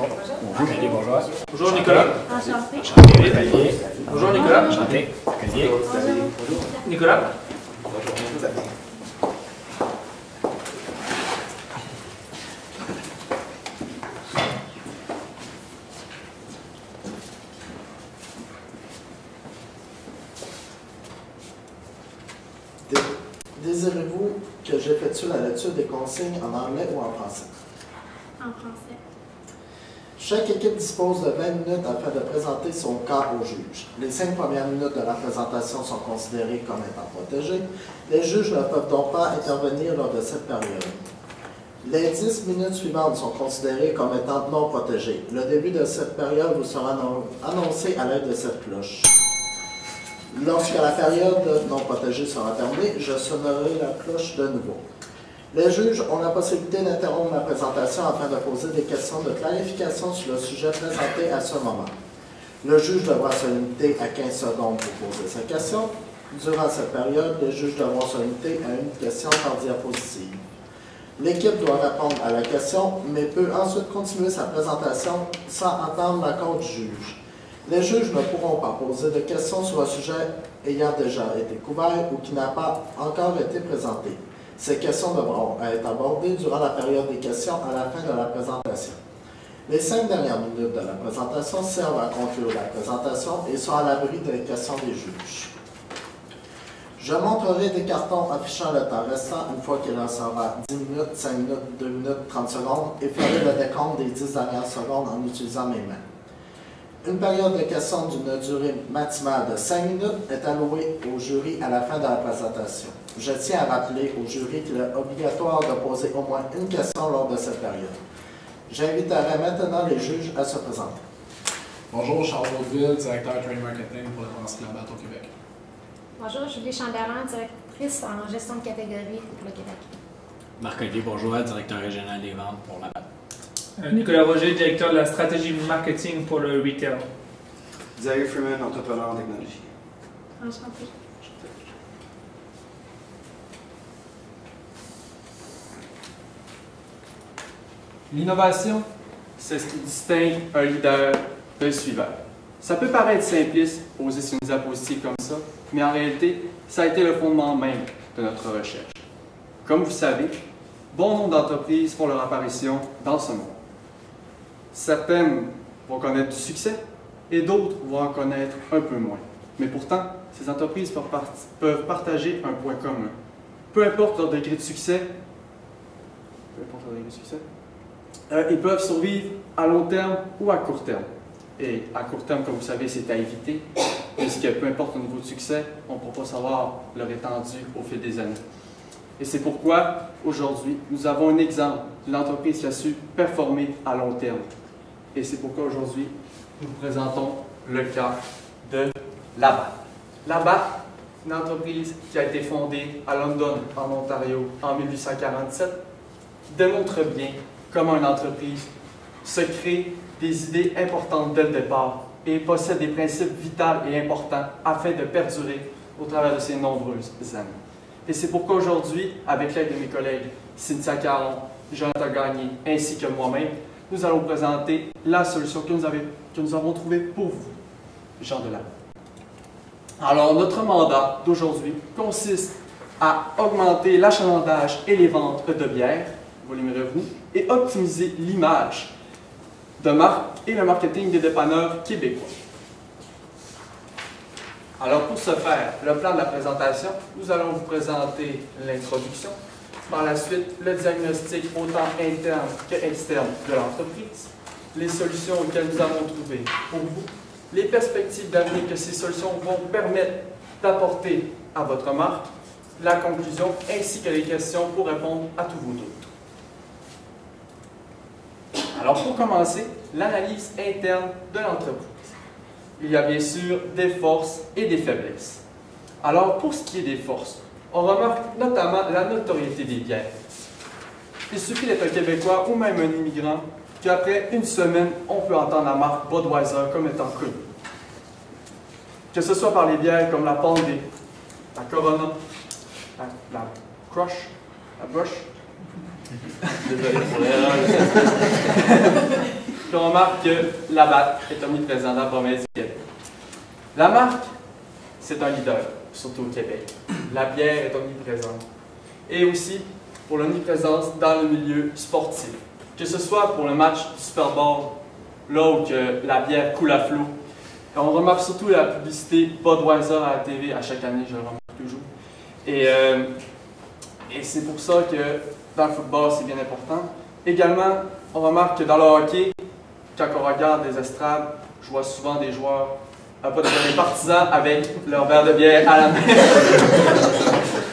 Bonjour, Mélie, bonjour. Bonjour Nicolas. Enchanté. Enchanté, Xavier. Bonjour Nicolas. Enchanté, Xavier. Nicolas. Désirez-vous que j'effectue la lecture des consignes en anglais ou en français? En français. Chaque équipe dispose de 20 minutes afin de présenter son cas au juge. Les 5 premières minutes de la présentation sont considérées comme étant protégées. Les juges ne peuvent donc pas intervenir lors de cette période. Les 10 minutes suivantes sont considérées comme étant non protégées. Le début de cette période vous sera annoncé à l'aide de cette cloche. Lorsque la période non protégée sera terminée, je sonnerai la cloche de nouveau. Les juges ont la possibilité d'interrompre ma présentation afin de poser des questions de clarification sur le sujet présenté à ce moment. Le juge devra se limiter à 15 secondes pour poser sa question. Durant cette période, les juges devront se limiter à une question par diapositive. L'équipe doit répondre à la question, mais peut ensuite continuer sa présentation sans attendre l'accord du juge. Les juges ne pourront pas poser de questions sur un sujet ayant déjà été couvert ou qui n'a pas encore été présenté. Ces questions devront être abordées durant la période des questions à la fin de la présentation. Les 5 dernières minutes de la présentation servent à conclure la présentation et sont à l'abri des questions des juges. Je montrerai des cartons affichant le temps restant une fois qu'il en sera 10 minutes, 5 minutes, 2 minutes, 30 secondes et ferai le décompte des 10 dernières secondes en utilisant mes mains. Une période de questions d'une durée maximale de 5 minutes est allouée au jury à la fin de la présentation. Je tiens à rappeler au jury qu'il est obligatoire de poser au moins une question lors de cette période. J'inviterai maintenant les juges à se présenter. Bonjour, Charles Vaudeville, directeur Trade Marketing pour la Brasserie Labatt au Québec. Bonjour, Julie Chandelier, directrice en gestion de catégorie pour le Québec. Marc-Olivier Bourgeois, directeur régional des ventes pour la BAT. Nicolas Roger, directeur de la stratégie marketing pour le retail. Xavier Freeman, entrepreneur en technologie. Enchanté. L'innovation, c'est ce qui distingue un leader d'un suiveur. Ça peut paraître simpliste, poser sur une diapositive comme ça, mais en réalité, ça a été le fondement même de notre recherche. Comme vous savez, bon nombre d'entreprises font leur apparition dans ce monde. Certaines vont connaître du succès et d'autres vont en connaître un peu moins. Mais pourtant, ces entreprises peuvent partager un point commun. Peu importe leur degré de succès, ils peuvent survivre à long terme ou à court terme. Et à court terme, comme vous savez, c'est à éviter, puisque peu importe le niveau de succès, on ne pourra pas savoir leur étendue au fil des années. Et c'est pourquoi, aujourd'hui, nous avons un exemple d'une entreprise qui a su performer à long terme. Et c'est pourquoi, aujourd'hui, nous vous présentons le cas de Labatt. Labatt, une entreprise qui a été fondée à London, en Ontario, en 1847, démontre bien comment une entreprise se crée des idées importantes dès le départ et possède des principes vitaux et importants afin de perdurer au travers de ces nombreuses années. Et c'est pourquoi aujourd'hui, avec l'aide de mes collègues Cynthia Caron, Jonathan Gagné, ainsi que moi-même, nous allons présenter la solution que nous avons trouvée pour vous, Jean Delahaye. Alors, notre mandat d'aujourd'hui consiste à augmenter l'achalandage et les ventes de bière, volume et revenus, et optimiser l'image de marque et le marketing des dépanneurs québécois. Alors, pour ce faire, le plan de la présentation, nous allons vous présenter l'introduction, par la suite, le diagnostic autant interne qu'externe de l'entreprise, les solutions auxquelles nous avons trouvé pour vous, les perspectives d'avenir que ces solutions vont permettre d'apporter à votre marque, la conclusion ainsi que les questions pour répondre à tous vos doutes. Alors, pour commencer, l'analyse interne de l'entreprise. Il y a bien sûr des forces et des faiblesses. Alors, pour ce qui est des forces, on remarque notamment la notoriété des bières. Il suffit d'être un Québécois ou même un immigrant qu'après une semaine, on peut entendre la marque Budweiser comme étant connue. Que ce soit par les bières comme la Pandé, la Corona, la Crush, la Bush. Désolé pour l'erreur. puis on remarque que la BAT est omniprésente dans la province du Québec. La marque, c'est un leader, surtout au Québec. La bière est omniprésente. Et aussi pour l'omniprésence dans le milieu sportif. Que ce soit pour le match du Super Bowl, là où que la bière coule à flot. On remarque surtout la publicité Budweiser à la TV à chaque année, je le remarque toujours. Et c'est pour ça que dans le football, c'est bien important. Également, on remarque que dans le hockey, quand on regarde les estrades, je vois souvent des joueurs, des partisans avec leur verre de bière à la main.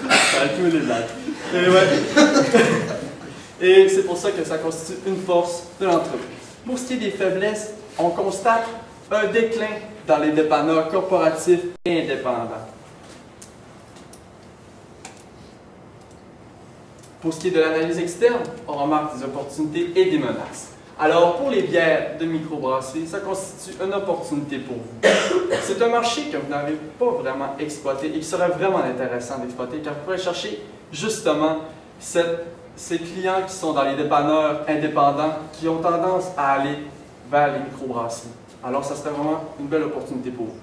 Ça a tous les blagues. Et, ouais. Et c'est pour ça que ça constitue une force de l'entreprise. Pour ce qui est des faiblesses, on constate un déclin dans les dépanneurs corporatifs et indépendants. Pour ce qui est de l'analyse externe, on remarque des opportunités et des menaces. Alors, pour les bières de microbrasserie, ça constitue une opportunité pour vous. C'est un marché que vous n'avez pas vraiment exploité et qui serait vraiment intéressant d'exploiter, car vous pourrez chercher justement ces clients qui sont dans les dépanneurs indépendants, qui ont tendance à aller vers les microbrasseries. Alors, ça serait vraiment une belle opportunité pour vous.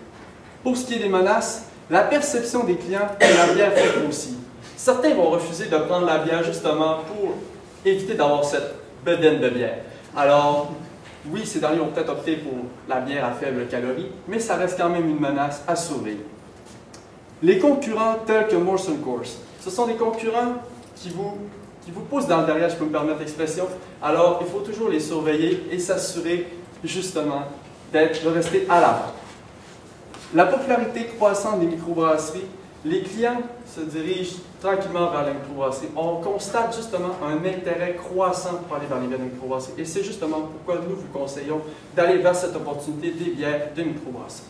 Pour ce qui est des menaces, la perception des clients que la bière fait grossir. Certains vont refuser de prendre la bière justement pour éviter d'avoir cette bedaine de bière. Alors, oui, ces derniers vont peut-être opter pour la bière à faible calorie, mais ça reste quand même une menace à surveiller. Les concurrents tels que Molson Coors, ce sont des concurrents qui vous poussent dans le derrière, je peux me permettre l'expression. Alors, il faut toujours les surveiller et s'assurer justement de rester à l'avant. La popularité croissante des microbrasseries, les clients se dirigent tranquillement vers la microbrasserie. On constate justement un intérêt croissant pour aller vers les bières de microbrasserie. Et c'est justement pourquoi nous vous conseillons d'aller vers cette opportunité des bières de microbrasserie.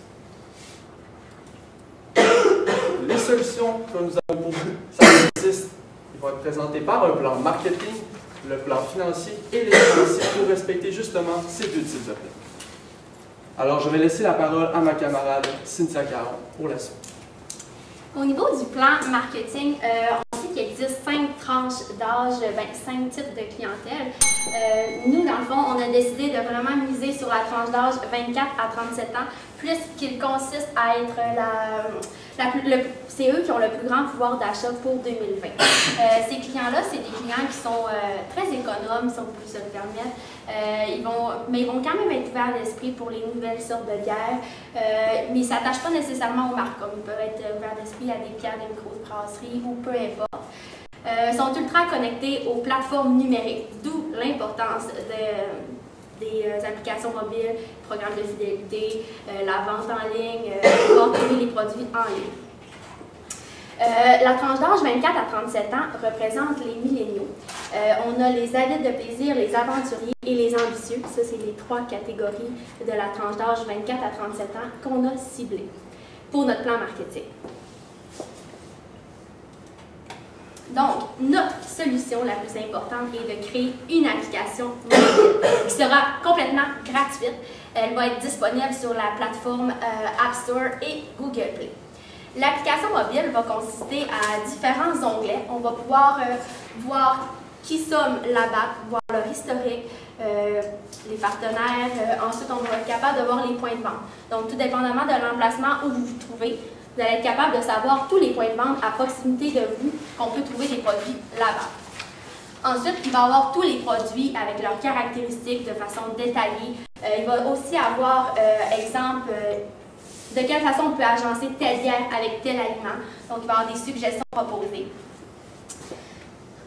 Les solutions que nous avons pour vous, ça consiste, ils vont être présentés par un plan marketing, le plan financier et les financiers pour respecter justement ces deux types de plans. Alors, je vais laisser la parole à ma camarade Cynthia Caron pour la suite. Au niveau du plan marketing, on sait qu'il existe 5 tranches d'âge, 5 types de clientèle. Nous, dans le fond, on a décidé de vraiment miser sur la tranche d'âge 24 à 37 ans, puisqu'il consiste à être c'est eux qui ont le plus grand pouvoir d'achat pour 2020. Ces clients-là, c'est des clients qui sont très économes, si on peut se le permettre. Mais ils vont quand même être ouverts d'esprit pour les nouvelles sortes de bières, mais ils ne s'attachent pas nécessairement aux marques, comme ils peuvent être ouverts d'esprit à des bières de microbrasserie ou peu importe. Ils sont ultra connectés aux plateformes numériques, d'où l'importance des applications mobiles, programmes de fidélité, la vente en ligne, pouvoir trouver les produits en ligne. La tranche d'âge 24 à 37 ans représente les milléniaux. On a les avides de plaisir, les aventuriers et les ambitieux. Ça, c'est les 3 catégories de la tranche d'âge 24 à 37 ans qu'on a ciblées pour notre plan marketing. Donc, notre solution la plus importante est de créer une application mobile qui sera complètement gratuite. Elle va être disponible sur la plateforme App Store et Google Play. L'application mobile va consister à différents onglets. On va pouvoir voir qui sommes là-bas, voir leur historique, les partenaires. Ensuite, on va être capable de voir les points de vente. Donc, tout dépendamment de l'emplacement où vous vous trouvez, vous allez être capable de savoir tous les points de vente à proximité de vous qu'on peut trouver des produits là-bas. Ensuite, il va y avoir tous les produits avec leurs caractéristiques de façon détaillée. Il va aussi avoir, exemple, de quelle façon on peut agencer telle bière avec tel aliment. Donc, il va y avoir des suggestions proposées.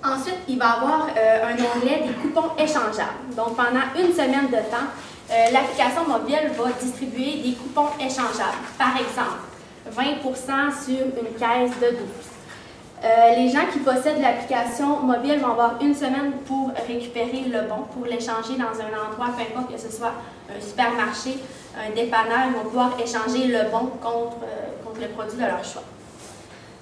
Ensuite, il va y avoir un onglet des coupons échangeables. Donc, pendant une semaine de temps, l'application mobile va distribuer des coupons échangeables. Par exemple, 20% sur une caisse de 12. Les gens qui possèdent l'application mobile vont avoir une semaine pour récupérer le bon, pour l'échanger dans un endroit, peu importe que ce soit un supermarché, un dépanneur, ils vont pouvoir échanger le bon contre le produit de leur choix.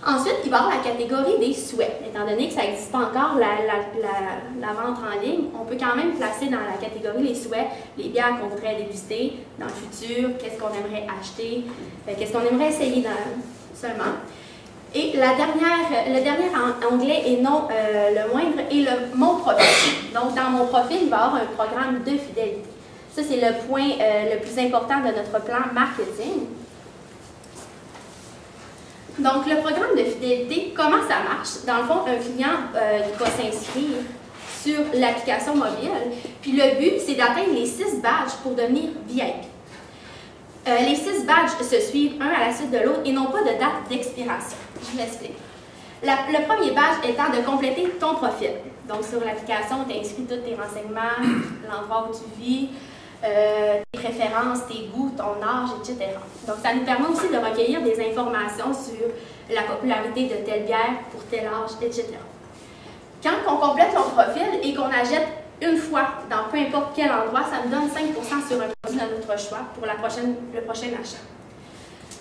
Ensuite, il va y avoir la catégorie des souhaits. Étant donné que ça n'existe pas encore, la vente en ligne, on peut quand même placer dans la catégorie les souhaits, les bières qu'on voudrait déguster dans le futur, qu'est-ce qu'on aimerait acheter, qu'est-ce qu'on aimerait essayer seulement. Et le dernier onglet, et non le moindre, est Mon profil. Donc, dans Mon profil, il va y avoir un programme de fidélité. Ça, c'est le point le plus important de notre plan marketing. Donc, le programme de fidélité, comment ça marche? Dans le fond, un client va s'inscrire sur l'application mobile, puis le but, c'est d'atteindre les 6 badges pour devenir VIP. Les 6 badges se suivent un à la suite de l'autre et n'ont pas de date d'expiration. Je m'explique. Le premier badge étant de compléter ton profil. Donc, sur l'application, tu inscris tous tes renseignements, l'endroit où tu vis, tes préférences, tes goûts, ton âge, etc. Donc, ça nous permet aussi de recueillir des informations sur la popularité de telle bière pour tel âge, etc. Quand on complète ton profil et qu'on achète une fois dans peu importe quel endroit, ça nous donne 5 sur un produit de notre choix pour le prochain achat.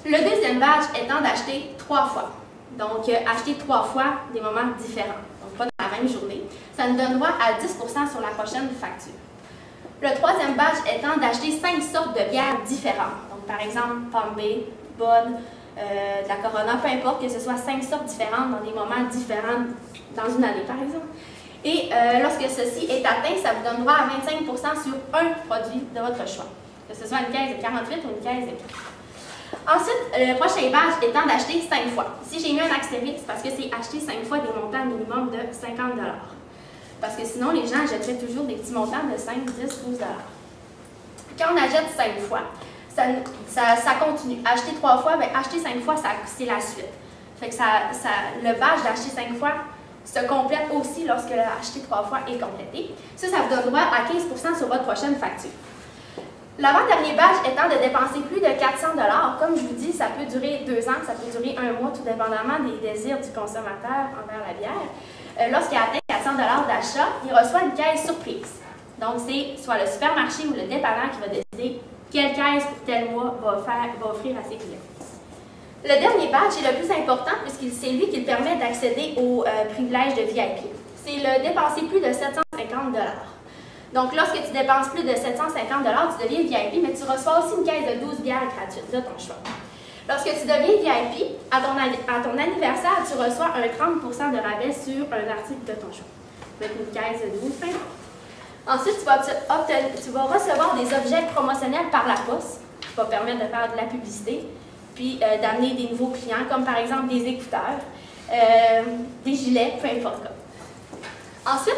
Le deuxième badge étant d'acheter 3 fois. Donc, acheter 3 fois des moments différents. Donc, pas dans la même journée. Ça nous donne droit à 10 sur la prochaine facture. Le troisième badge étant d'acheter 5 sortes de bières différentes. Donc, par exemple, Palm Bay, Bud, de la Corona, peu importe, que ce soit 5 sortes différentes dans des moments différents dans une année, par exemple. Et lorsque ceci est atteint, ça vous donne droit à 25 sur un produit de votre choix. Que ce soit une caisse de 48 ou une caisse de 4. Ensuite, le prochain badge étant d'acheter 5 fois. Ici, j'ai mis un astérisque parce que c'est acheter 5 fois des montants minimum de 50 $. Parce que sinon, les gens achèteraient toujours des petits montants de 5, 10, 12 $. Quand on achète 5 fois, ça continue. Acheter 3 fois, bien, acheter 5 fois, c'est la suite. Fait que le badge d'acheter 5 fois se complète aussi lorsque l'acheter 3 fois est complété. Ça vous donne droit à 15 sur votre prochaine facture. L'avant-dernier badge étant de dépenser plus de 400 $. Comme je vous dis, ça peut durer 2 ans, ça peut durer 1 mois, tout dépendamment des désirs du consommateur envers la bière. Lorsqu'il atteint 400 $ d'achat, il reçoit une caisse surprise. Donc, c'est soit le supermarché ou le dépanneur qui va décider quelle caisse pour tel mois va offrir à ses clients. Le dernier badge est le plus important puisque c'est lui qui permet d'accéder aux privilèges de VIP. C'est le dépenser plus de 750 $. Donc, lorsque tu dépenses plus de 750 $, tu deviens VIP, mais tu reçois aussi une caisse de 12 bières gratuites de ton choix. Lorsque tu deviens VIP, à ton anniversaire, tu reçois un 30 de rabais sur un article de ton choix. Avec une caisse de 12 $. Ensuite, tu vas recevoir des objets promotionnels par la poste, qui va permettre de faire de la publicité, puis d'amener des nouveaux clients, comme par exemple des écouteurs, des gilets, peu importe quoi. Ensuite,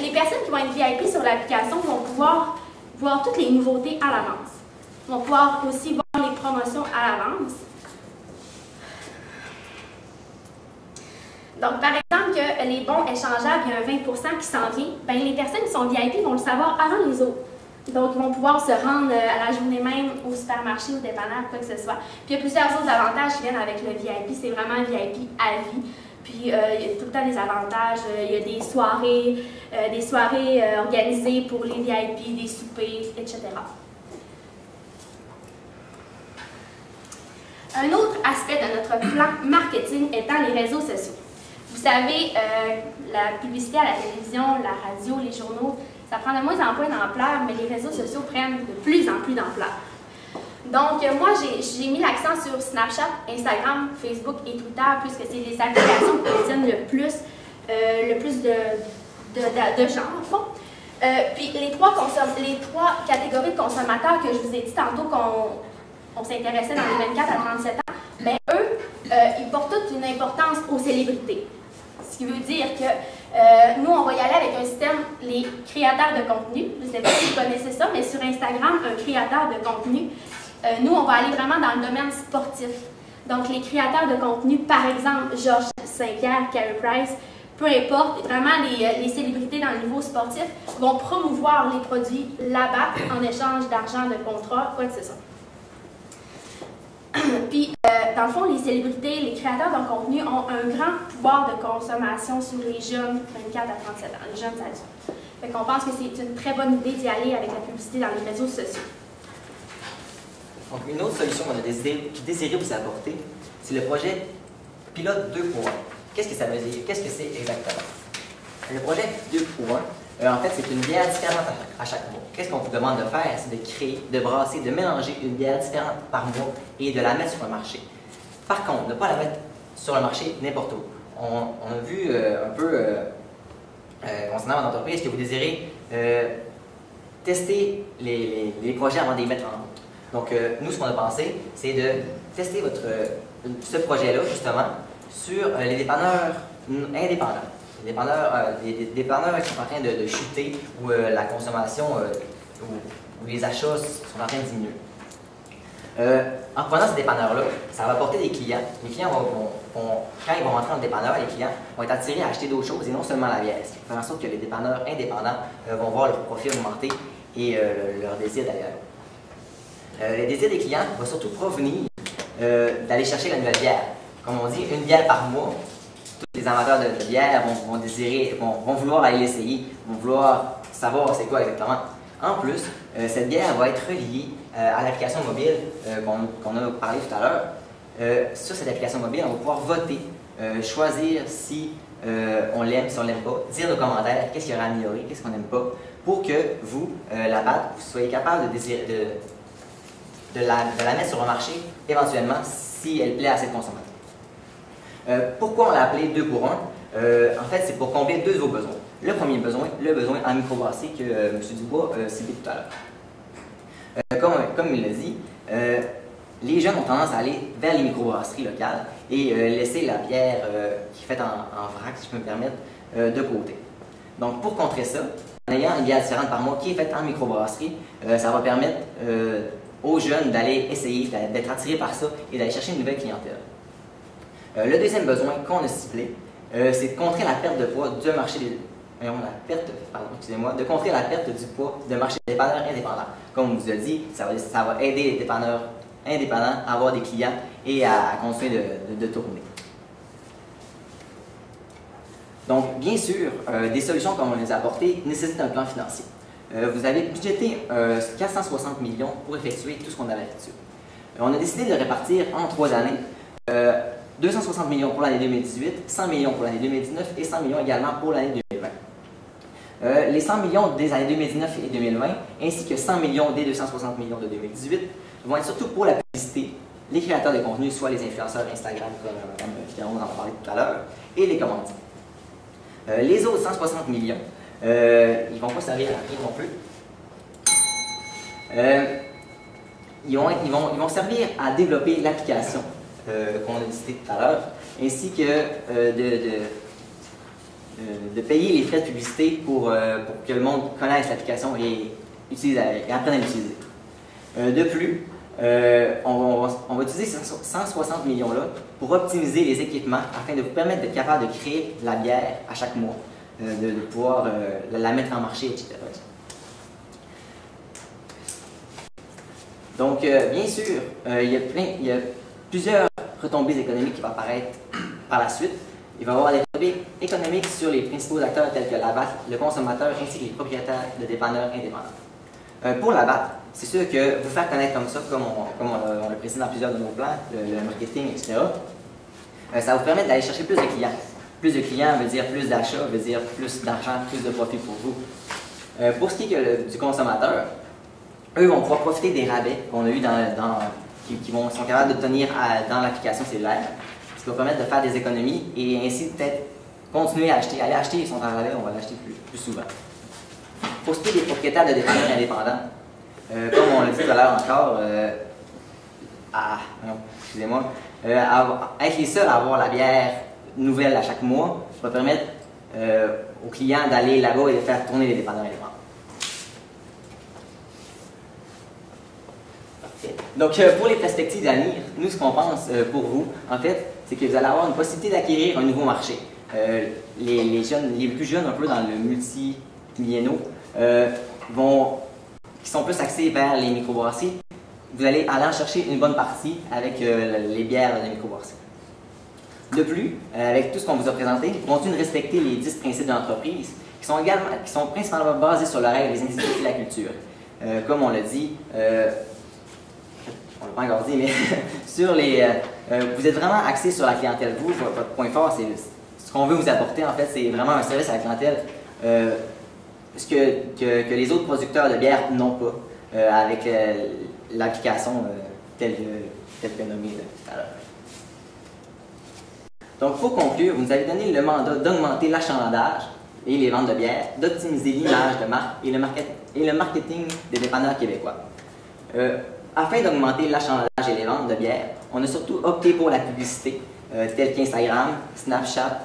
les personnes qui vont être VIP sur l'application vont pouvoir voir toutes les nouveautés à l'avance. Ils vont pouvoir aussi voir les promotions à l'avance. Donc, par exemple, que les bons échangeables, il y a un 20 qui s'en vient, bien, les personnes qui sont VIP vont le savoir avant les autres. Donc, ils vont pouvoir se rendre à la journée même au supermarché, au dépanneur, quoi que ce soit. Puis, il y a plusieurs autres avantages qui viennent avec le VIP. C'est vraiment un VIP à vie. Puis, il y a tout le temps des avantages. Il y a des soirées organisées pour les VIP, des soupers, etc. Un autre aspect de notre plan marketing étant les réseaux sociaux. Vous savez, la publicité à la télévision, la radio, les journaux, ça prend de moins en moins d'ampleur, mais les réseaux sociaux prennent de plus en plus d'ampleur. Donc, moi, j'ai mis l'accent sur Snapchat, Instagram, Facebook et Twitter, puisque c'est les applications qui contiennent le plus de gens, en fond. Puis, les trois catégories de consommateurs que je vous ai dit tantôt qu'on s'intéressait dans les 24 à 37 ans, bien, eux, ils portent toute une importance aux célébrités. Ce qui veut dire que nous, on va y aller avec un système, les créateurs de contenu. Je ne sais pas si vous connaissez ça, mais sur Instagram, un créateur de contenu, nous, on va aller vraiment dans le domaine sportif. Donc, les créateurs de contenu, par exemple, Georges Saint-Pierre, Carey Price, peu importe, vraiment les célébrités dans le niveau sportif vont promouvoir les produits là-bas en échange d'argent, de contrats, quoi que ce soit. Puis, dans le fond, les célébrités, les créateurs de contenu ont un grand pouvoir de consommation sur les jeunes 24 à 37 ans, les jeunes adultes. Fait qu'on pense que c'est une très bonne idée d'y aller avec la publicité dans les réseaux sociaux. Donc, une autre solution qu'on a désiré vous apporter, c'est le projet Pilote 2.1. Qu'est-ce que ça veut dire? Qu'est-ce que c'est exactement? Le projet 2.1, en fait, c'est une bière différente à chaque mois. Qu'est-ce qu'on vous demande de faire? C'est de créer, de brasser, de mélanger une bière différente par mois et de la mettre sur le marché. Par contre, ne pas la mettre sur le marché n'importe où. On a vu un peu concernant votre entreprise que vous désirez tester les projets avant de les mettre en route. Donc, nous, ce qu'on a pensé, c'est de tester ce projet-là, justement, sur les dépanneurs indépendants. Les dépanneurs qui sont en train de chuter, où la consommation, où les achats sont en train de diminuer. En prenant ce dépanneur-là, ça va apporter des clients. Les clients quand ils vont rentrer dans le dépanneur, les clients vont être attirés à acheter d'autres choses et non seulement la bière. Ce qui fait en sorte que les dépanneurs indépendants vont voir leur profit augmenter et leur désir d'ailleurs. Le désir des clients va surtout provenir d'aller chercher la nouvelle bière. Comme on dit, une bière par mois. Tous les amateurs de bière vont vouloir aller l'essayer, vont vouloir savoir c'est quoi exactement. En plus, cette bière va être reliée à l'application mobile qu'on a parlé tout à l'heure. Sur cette application mobile, on va pouvoir voter, choisir si on l'aime, si on ne l'aime pas, dire nos commentaires, qu'est-ce qu'il y aura à améliorer, qu'est-ce qu'on n'aime pas, pour que vous, la BAT, vous soyez capable de la mettre sur le marché, éventuellement, si elle plaît à cette consommateur. Pourquoi on l'a appelé 2 pour 1? En fait, c'est pour combler 2 de vos besoins. Le premier besoin, le besoin en microbrasserie que M. Dubois citait tout à l'heure. Comme il l'a dit, les jeunes ont tendance à aller vers les microbrasseries locales et laisser la bière qui est faite en vrac, si je peux me permettre, de côté. Donc, pour contrer ça, en ayant une bière différente par mois qui est faite en microbrasserie, ça va permettre aux jeunes d'aller essayer, d'être attirés par ça et d'aller chercher une nouvelle clientèle. Le deuxième besoin qu'on a ciblé, c'est de contrer la perte de poids du marché de contrer la perte du poids de marché des dépanneurs indépendants. Comme on vous a dit, ça va aider les dépanneurs indépendants à avoir des clients et à continuer de tourner. Donc, bien sûr, des solutions comme on les a apportées nécessitent un plan financier. Vous avez budgété 460 millions pour effectuer tout ce qu'on avait là-dessus. On a décidé de le répartir en 3 années. 260 millions pour l'année 2018, 100 millions pour l'année 2019 et 100 millions également pour l'année 2020. Les 100 millions des années 2019 et 2020, ainsi que 100 millions des 260 millions de 2018, vont être surtout pour la publicité, les créateurs de contenu, soit les influenceurs Instagram, comme on en a parlé tout à l'heure, et les commandites. Les autres 160 millions, ils ne vont pas servir à rien non plus. Ils vont servir à développer l'application qu'on a cité tout à l'heure, ainsi que de payer les frais de publicité pour que le monde connaisse l'application et apprenne à l'utiliser. De plus, on va utiliser ces 160 millions-là pour optimiser les équipements afin de vous permettre d'être capable de créer la bière à chaque mois, de pouvoir la mettre en marché, etc. Donc, bien sûr, il y a plusieurs retombées économiques qui vont apparaître par la suite. Il va y avoir des retombées économiques sur les principaux acteurs tels que la BAT, le consommateur ainsi que les propriétaires de dépanneurs indépendants. Pour la BAT, c'est sûr que vous faire connaître comme ça, comme on l'a précisé dans plusieurs de nos plans, le marketing, etc., ça va vous permettre d'aller chercher plus de clients. Plus de clients veut dire plus d'achats, veut dire plus d'argent, plus de profit pour vous. Pour ce qui est du consommateur, eux vont pouvoir profiter des rabais qu'on a eu qui sont capables d'obtenir dans l'application cellulaire, ce qui va permettre de faire des économies et ainsi peut-être continuer à acheter. Aller acheter, ils sont en rabais, on va l'acheter plus souvent. Pour ce qui est des propriétaires de dépanneurs indépendants, comme on l'a dit tout à l'heure encore, excusez-moi, être les seuls à avoir la bière nouvelle à chaque mois va permettre aux clients d'aller là-bas et de faire tourner les dépanneurs indépendants. Donc, pour les perspectives d'avenir, nous, ce qu'on pense pour vous, en fait, c'est que vous allez avoir une possibilité d'acquérir un nouveau marché. Les jeunes, les plus jeunes, un peu dans le multimillénaux, qui sont plus axés vers les microbrasseries, vous allez aller en chercher une bonne partie avec les bières de microbrasserie. De plus, avec tout ce qu'on vous a présenté, vous continuez de respecter les 10 principes de l'entreprise, qui sont principalement basés sur le règle des instituts et la culture. Comme on l'a dit, on ne l'a pas encore dit, mais sur vous êtes vraiment axé sur la clientèle. Vous, votre point fort, c'est ce qu'on veut vous apporter, en fait, c'est vraiment un service à la clientèle, ce que les autres producteurs de bière n'ont pas, avec l'application telle que nommée tout à l'heure. Donc, pour conclure, vous nous avez donné le mandat d'augmenter l'achalandage et les ventes de bière, d'optimiser l'image de marque et le marketing. et le marketing des dépanneurs québécois. Afin d'augmenter l'achalandage et les ventes de bière, on a surtout opté pour la publicité, telle qu'Instagram, Snapchat,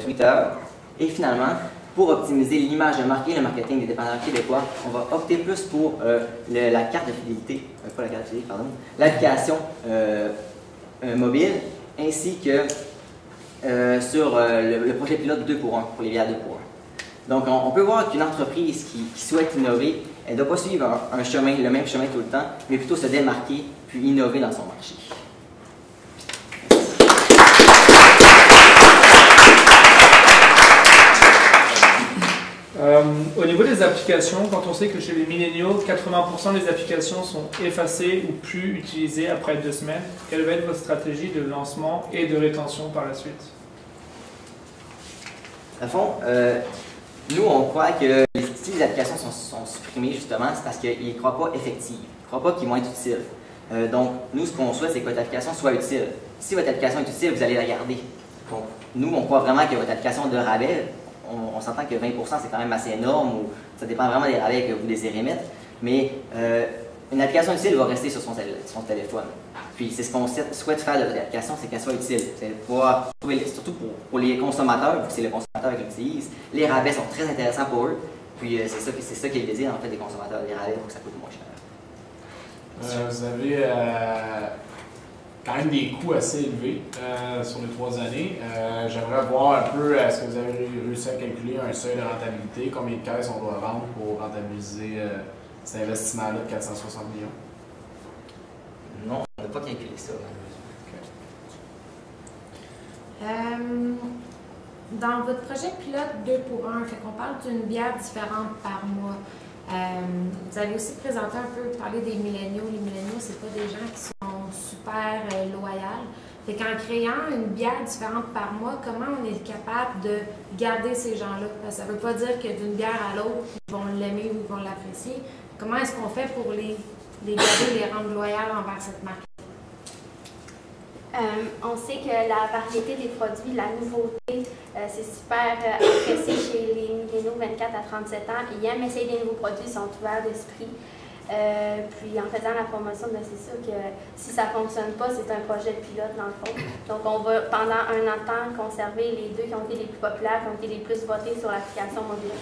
Twitter. Et finalement, pour optimiser l'image de marque et le marketing des dépanneurs québécois, on va opter plus pour la carte de fidélité, pas la carte de fidélité, pardon, l'application mobile, ainsi que sur le projet pilote 2 pour 1, pour les bières 2 pour 1. Donc, on peut voir qu'une entreprise qui souhaite innover, elle ne doit pas suivre un chemin, le même chemin tout le temps, mais plutôt se démarquer, puis innover dans son marché. Au niveau des applications, quand on sait que chez les milléniaux, 80% des applications sont effacées ou plus utilisées après 2 semaines, quelle va être votre stratégie de lancement et de rétention par la suite? À fond, nous, on croit que si les applications sont supprimées, justement, c'est parce qu'ils ne croient pas effectives. Ils ne croient pas qu'ils vont être utiles. Donc, nous, ce qu'on souhaite, c'est que votre application soit utile. Si votre application est utile, vous allez la garder. Donc, nous, on croit vraiment que votre application de rabais, on s'entend que 20%, c'est quand même assez énorme, ou ça dépend vraiment des rabais que vous désirez mettre, mais une application utile va rester sur son téléphone. Puis c'est ce qu'on souhaite faire de votre application, c'est qu'elle soit utile. Vous allez pouvoir trouver, surtout pour les consommateurs, vu que c'est le consommateur qui l'utilise, les rabais sont très intéressants pour eux, puis c'est ça qu'ils désirent en fait des consommateurs, les rabais pour que ça coûte moins cher. Vous avez quand même des coûts assez élevés sur les 3 années. J'aimerais voir un peu, est-ce que vous avez réussi à calculer un seuil de rentabilité, combien de caisses on doit vendre pour rentabiliser cet investissement-là de 460 millions? Non, on n'a pas calculé ça. Dans votre projet pilote 2 pour 1, fait qu'on parle d'une bière différente par mois. Vous avez aussi présenté un peu, parlé des milléniaux. Les milléniaux, c'est pas des gens qui sont super loyaux. Fait qu'en créant une bière différente par mois, comment on est capable de garder ces gens-là? Parce que ça veut pas dire que d'une bière à l'autre, ils vont l'aimer ou ils vont l'apprécier. Comment est-ce qu'on fait pour les garder, les rendre loyaux envers cette marque? On sait que la variété des produits, la nouveauté, c'est super apprécié chez les milléniaux 24 à 37 ans. Ils aiment essayer des nouveaux produits, ils sont ouverts d'esprit. Puis en faisant la promotion, c'est sûr que si ça ne fonctionne pas, c'est un projet pilote dans le fond. Donc on va pendant un an de temps conserver les 2 qui ont été les plus populaires, qui ont été les plus votés sur l'application mobile.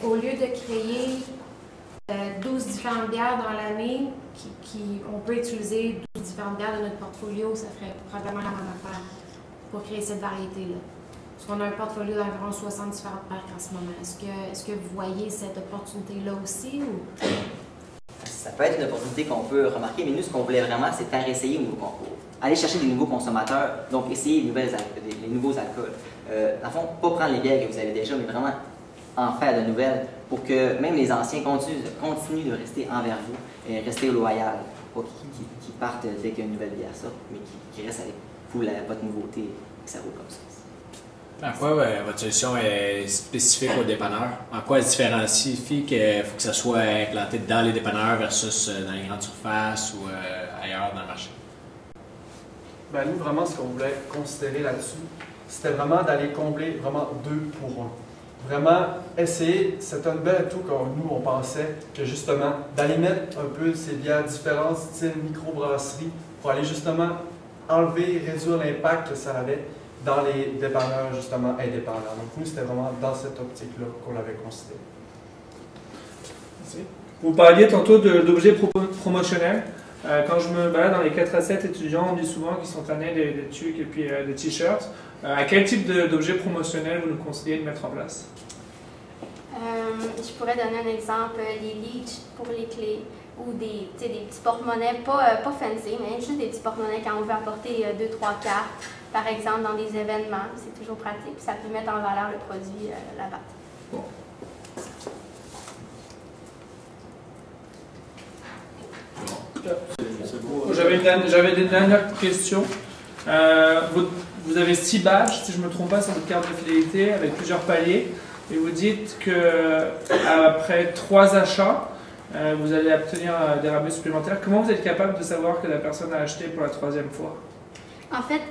Au lieu de créer 12 différentes bières dans l'année, on peut utiliser 12 différentes bières de notre portfolio, ça ferait probablement la même affaire pour créer cette variété-là. Parce qu'on a un portfolio d'environ 60 différentes marques en ce moment. Est-ce que vous voyez cette opportunité-là aussi? Ou? Ça peut être une opportunité qu'on peut remarquer, mais nous, ce qu'on voulait vraiment, c'est faire essayer au nouveau concours. Aller chercher des nouveaux consommateurs, donc essayer les nouveaux alcools. Dans le fond, pas prendre les bières que vous avez déjà, mais vraiment en faire de nouvelles pour que même les anciens continuent de rester envers vous et rester loyaux. Pas qu'ils partent dès qu'il y a une nouvelle bière sort, mais qui restent avec vous, votre nouveauté, et que ça roule comme ça. En quoi votre solution est spécifique aux dépanneurs? En quoi elle se différencie qu'il faut que ça soit implanté dans les dépanneurs versus dans les grandes surfaces ou ailleurs dans le marché? Ben, nous, vraiment, ce qu'on voulait considérer là-dessus, c'était vraiment d'aller combler vraiment 2 pour 1. Vraiment essayer, c'est un bel atout que nous, on pensait que justement, d'aller mettre un peu ces bières différentes, style microbrasserie, pour aller justement enlever, réduire l'impact que ça avait dans les dépanneurs justement indépendants. Donc nous, c'était vraiment dans cette optique-là qu'on l'avait considéré. Merci. Vous parliez tantôt d'objets promotionnels. Quand je me balade dans les 4 à 7 étudiants, on dit souvent qu'ils sont tannés des tucs et puis des t-shirts. À quel type d'objets promotionnels vous nous conseillez de mettre en place? Je pourrais donner un exemple, les leads pour les clés ou des petits porte-monnaies, pas fancy, mais juste des petits porte-monnaies quand on veut apporter 2-3 cartes, par exemple dans des événements. C'est toujours pratique, puis ça peut mettre en valeur le produit là-bas. Bon. J'avais des dernières questions. Vous avez 6 badges, si je ne me trompe pas, sur votre carte de fidélité avec plusieurs paliers. Et vous dites qu'après 3 achats, vous allez obtenir des rabais supplémentaires. Comment vous êtes capable de savoir que la personne a acheté pour la 3e fois? En fait,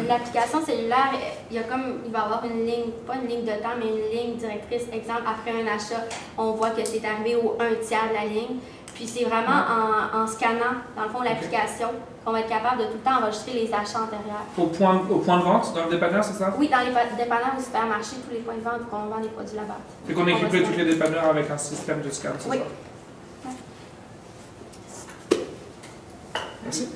l'application cellulaire, il va y avoir une ligne, pas une ligne de temps, mais une ligne directrice. Exemple, après un achat, on voit que c'est arrivé au 1/3 de la ligne. Puis c'est vraiment en scannant, dans le fond, l'application, qu'on va être capable de tout le temps enregistrer les achats antérieurs. Au point de vente, dans le dépanneur, c'est ça? Oui, dans les dépanneurs au supermarché, tous les points de vente, qu'on vend des produits là-bas. Fait qu'on équipait tous les dépanneurs avec un système de scan, c'est Oui. ça? Merci.